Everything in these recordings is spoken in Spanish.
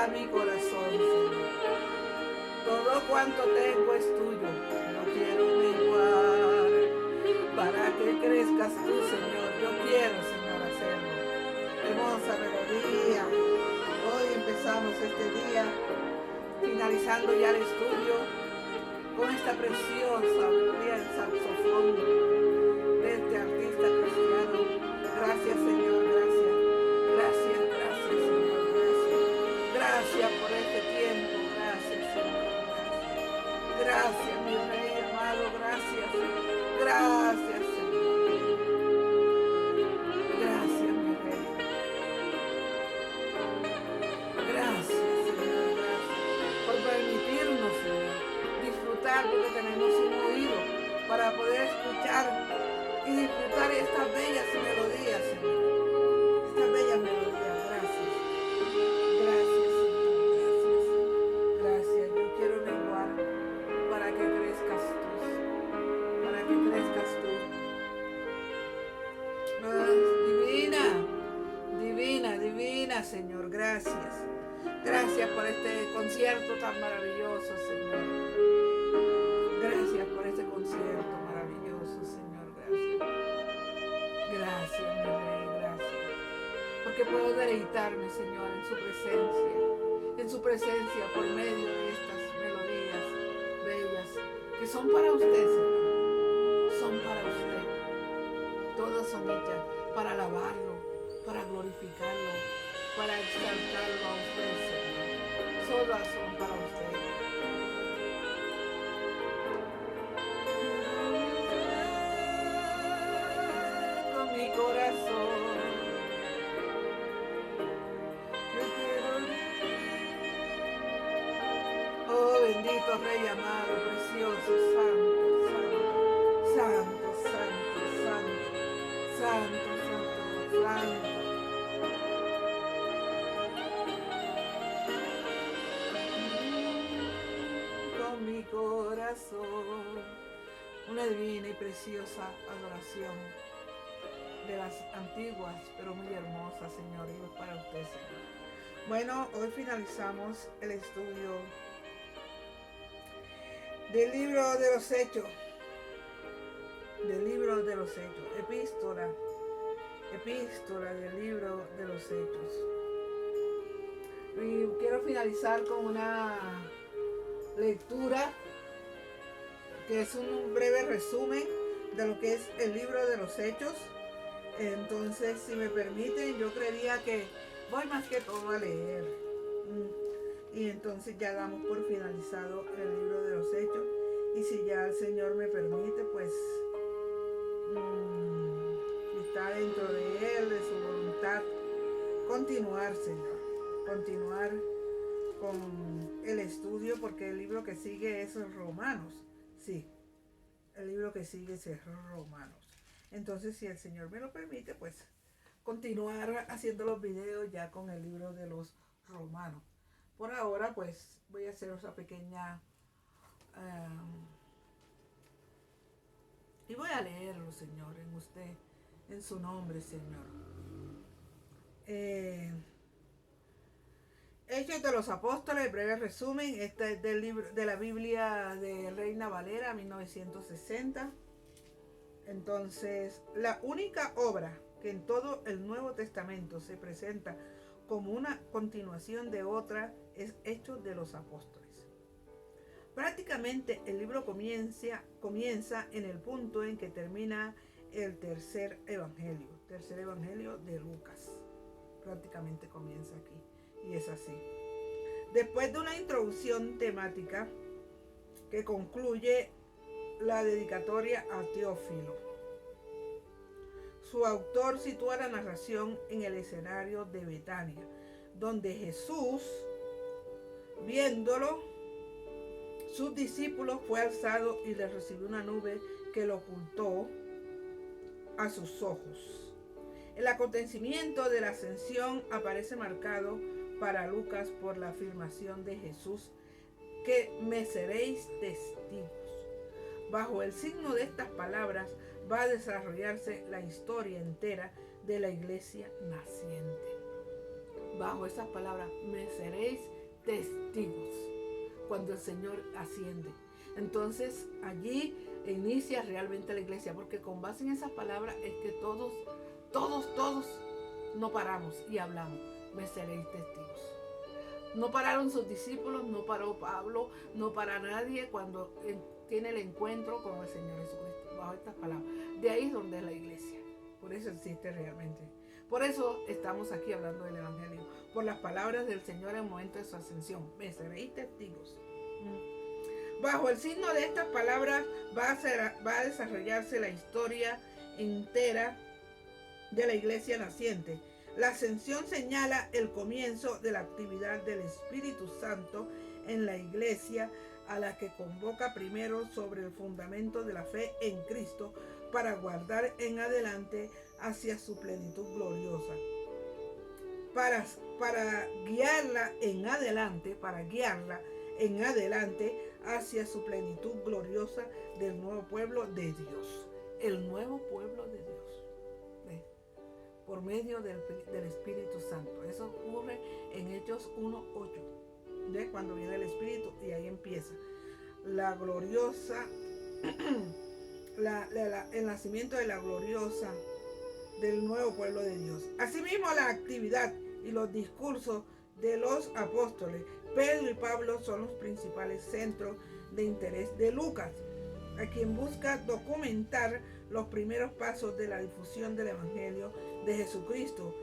da mi corazón, Señor. Todo cuanto tengo es tuyo, no quiero menguar. Para que crezcas tú, Señor, yo quiero, Señor, hacerlo. Hermosa melodía. Hoy empezamos este día, finalizando ya el estudio, con esta preciosa melodía en saxofón de este artista cristiano. Gracias, Señor, gracias. Gracias, gracias, Señor, gracias. Gracias por este tiempo, gracias, Señor, gracias. Gracias, mi Rey amado, gracias. Gracias, Señor. Gracias, mi Rey. Gracias, Señor, gracias por permitirnos, Señor, disfrutar, porque tenemos un oído para poder escuchar y disfrutar estas bellas melodías, Señor. Estas bellas melodías, gracias. Gracias, Señor, gracias. Gracias. Yo quiero menguar para que crezcas tú, para que crezcas tú. Divina, divina, divina, Señor, gracias. Gracias por este concierto tan maravilloso, Señor. Gracias por este concierto maravilloso, Señor, gracias. Gracias, mi Rey, gracias. Porque puedo deleitarme, Señor, en su presencia por medio de estas melodías bellas que son para usted, Señor. Son para usted. Todas son hechas para alabarlo, para glorificarlo, para exaltarlo a usted, Señor. Todas son para usted. Con mi corazón. Oh, bendito Rey amado, precioso, santo, santo, santo, santo, santo, santo, santo, santo. Con mi corazón. Una divina y preciosa adoración de las antiguas, pero muy hermosas, Señor, y es para usted, Señor. Bueno, hoy finalizamos el estudio del libro de los Hechos, epístola del libro de los Hechos. Y quiero finalizar con una lectura que es un breve resumen de lo que es el libro de los Hechos. Entonces, si me permiten, yo creería que voy más que todo a leer. Y entonces ya damos por finalizado el libro de los Hechos. Y si ya el Señor me permite, pues está dentro de Él, de su voluntad, continuar, Señor. Continuar con el estudio, porque el libro que sigue es Romanos. Sí, el libro que sigue es Romanos. Entonces, si el Señor me lo permite, pues continuar haciendo los videos ya con el libro de los Romanos. Por ahora, pues voy a hacer esa pequeña y voy a leerlo, Señor, en usted, en su nombre, Señor. Hechos de los Apóstoles, breve resumen. Este es del libro de la Biblia de Reina Valera, 1960. Entonces, la única obra que en todo el Nuevo Testamento se presenta como una continuación de otra es Hechos de los Apóstoles. Prácticamente el libro comienza en el punto en que termina el tercer evangelio de Lucas. Prácticamente comienza aquí. Y es así. Después de una introducción temática que concluye la dedicatoria a Teófilo, su autor sitúa la narración en el escenario de Betania, donde Jesús, viéndolo, sus discípulos, fue alzado y le recibió una nube que lo ocultó a sus ojos. El acontecimiento de la ascensión aparece marcado para Lucas por la afirmación de Jesús que me seréis testigos. Bajo el signo de estas palabras va a desarrollarse la historia entera de la iglesia naciente. bajo esas palabras, me seréis testigos cuando el Señor asciende. Entonces allí inicia realmente la iglesia, porque con base en esas palabras es que todos no paramos y hablamos, me seréis testigos. No pararon sus discípulos, no paró Pablo, no para nadie cuando tiene el encuentro con el Señor Jesucristo, bajo estas palabras. De ahí es donde es la iglesia. Por eso existe realmente. Por eso estamos aquí hablando del Evangelio. Por las palabras del Señor en el momento de su ascensión. Me seréis testigos. Bajo el signo de estas palabras va a desarrollarse la historia entera de la iglesia naciente. La ascensión señala el comienzo de la actividad del Espíritu Santo en la iglesia, a la que convoca primero sobre el fundamento de la fe en Cristo para guardar en adelante hacia su plenitud gloriosa. Para guiarla en adelante hacia su plenitud gloriosa del nuevo pueblo de Dios. El nuevo pueblo de Dios. Por medio del Espíritu Santo. Eso ocurre en Hechos 1:8, de cuando viene el Espíritu, y ahí empieza la gloriosa, el nacimiento de la gloriosa del nuevo pueblo de Dios. Asimismo, la actividad y los discursos de los apóstoles Pedro y Pablo son los principales centros de interés de Lucas, a quien busca documentar los primeros pasos de la difusión del Evangelio de Jesucristo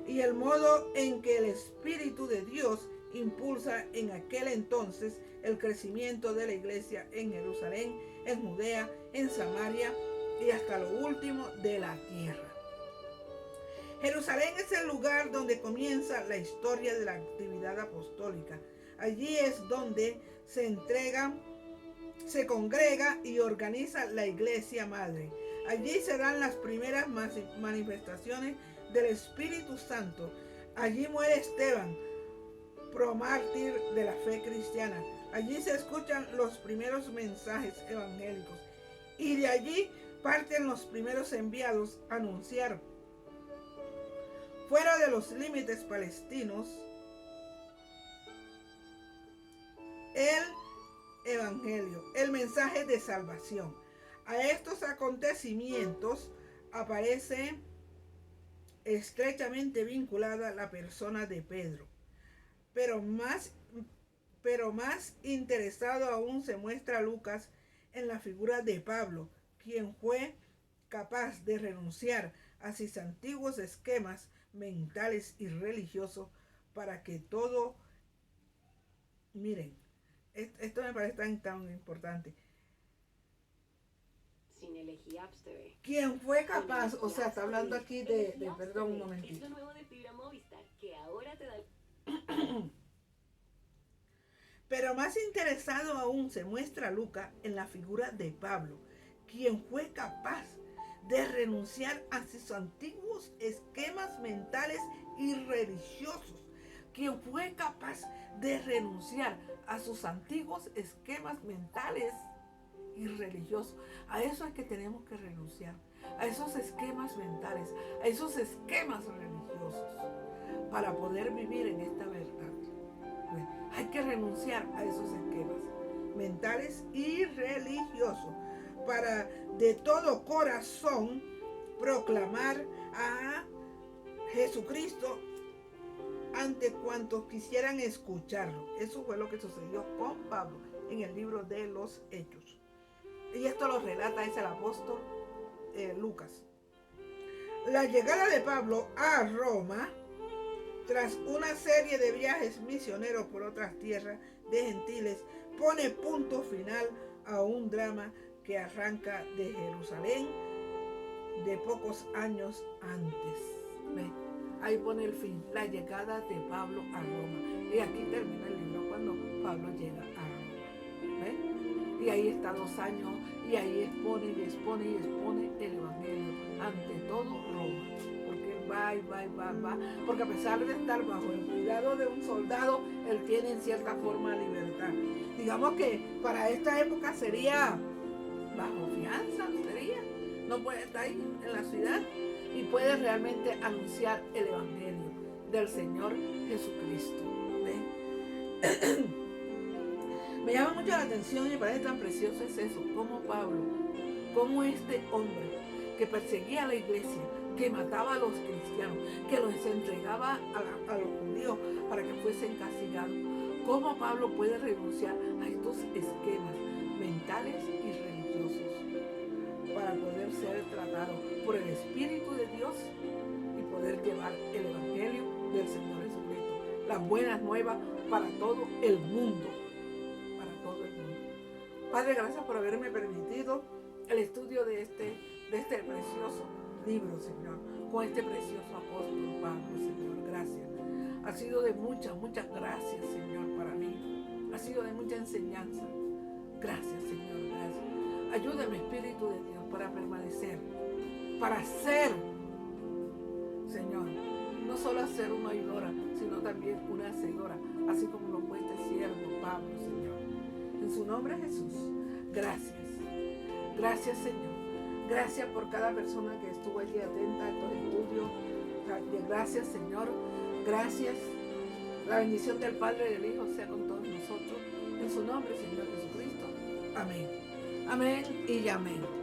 y el modo en que el Espíritu de Dios impulsa en aquel entonces el crecimiento de la iglesia en Jerusalén, en Judea, en Samaria y hasta lo último de la tierra. Jerusalén es el lugar donde comienza la historia de la actividad apostólica. Allí es donde se congrega y organiza la iglesia madre. Allí serán las primeras manifestaciones del Espíritu Santo. Allí muere Esteban, promártir de la fe cristiana. Allí se escuchan los primeros mensajes evangélicos. Y de allí parten los primeros enviados a anunciar fuera de los límites palestinos el Evangelio, el mensaje de salvación. A estos acontecimientos aparece estrechamente vinculada la persona de Pedro, pero más interesado aún se muestra Lucas en la figura de Pablo, quien fue capaz de renunciar a sus antiguos esquemas mentales y religiosos para que todo, miren, esto me parece tan importante. Sin elegía abstever. ¿Quién fue capaz? O sea, está hablando aquí perdón un momentito. Es lo nuevo de Fibra Movistar, que ahora te da Pero más interesado aún se muestra Lucas en la figura de Pablo, quien fue capaz de renunciar a sus antiguos esquemas mentales y religiosos, quien fue capaz de renunciar a sus antiguos esquemas mentales y religiosos. A eso es que tenemos que renunciar, a esos esquemas mentales, a esos esquemas religiosos, para poder vivir en esta verdad. Hay que renunciar a esos esquemas mentales y religiosos para de todo corazón proclamar a Jesucristo ante cuantos quisieran escucharlo. Eso fue lo que sucedió con Pablo en el libro de los Hechos. Y esto lo relata el apóstol Lucas. La llegada de Pablo a Roma, tras una serie de viajes misioneros por otras tierras de gentiles, pone punto final a un drama que arranca de Jerusalén de pocos años antes. ¿Ve? Ahí pone el fin, la llegada de Pablo a Roma. Y aquí termina el libro cuando Pablo llega a Roma. ¿Ve? Y ahí está 2 años y ahí expone el Evangelio ante todo Roma. Va, porque a pesar de estar bajo el cuidado de un soldado, él tiene en cierta forma libertad. Digamos que para esta época sería bajo fianza, no puede estar ahí en la ciudad y puede realmente anunciar el Evangelio. del Señor Jesucristo. ¿Ven? Me llama mucho la atención y me parece tan precioso es eso, como Pablo, como este hombre que perseguía a la iglesia, que mataba a los cristianos, que los entregaba a los judíos para que fuesen castigados. ¿Cómo Pablo puede renunciar a estos esquemas mentales y religiosos para poder ser tratado por el Espíritu de Dios y poder llevar el Evangelio del Señor Jesucristo, las buenas nuevas para todo el mundo? Para todo el mundo. Padre, gracias por haberme permitido el estudio de este precioso libro, Señor, con este precioso apóstol Pablo, Señor. Gracias. Ha sido de muchas gracias, Señor, para mí. Ha sido de mucha enseñanza. Gracias, Señor, gracias. Ayúdame, Espíritu de Dios, para permanecer, para ser, Señor, no solo hacer una oidora, sino también una hacedora, así como lo fue este siervo Pablo, Señor. En su nombre, Jesús, gracias. Gracias, Señor. Gracias por cada persona que estuvo allí atenta a estos estudios. Gracias, Señor. Gracias. La bendición del Padre y del Hijo sea con todos nosotros. En su nombre, Señor Jesucristo. Amén. Amén y amén.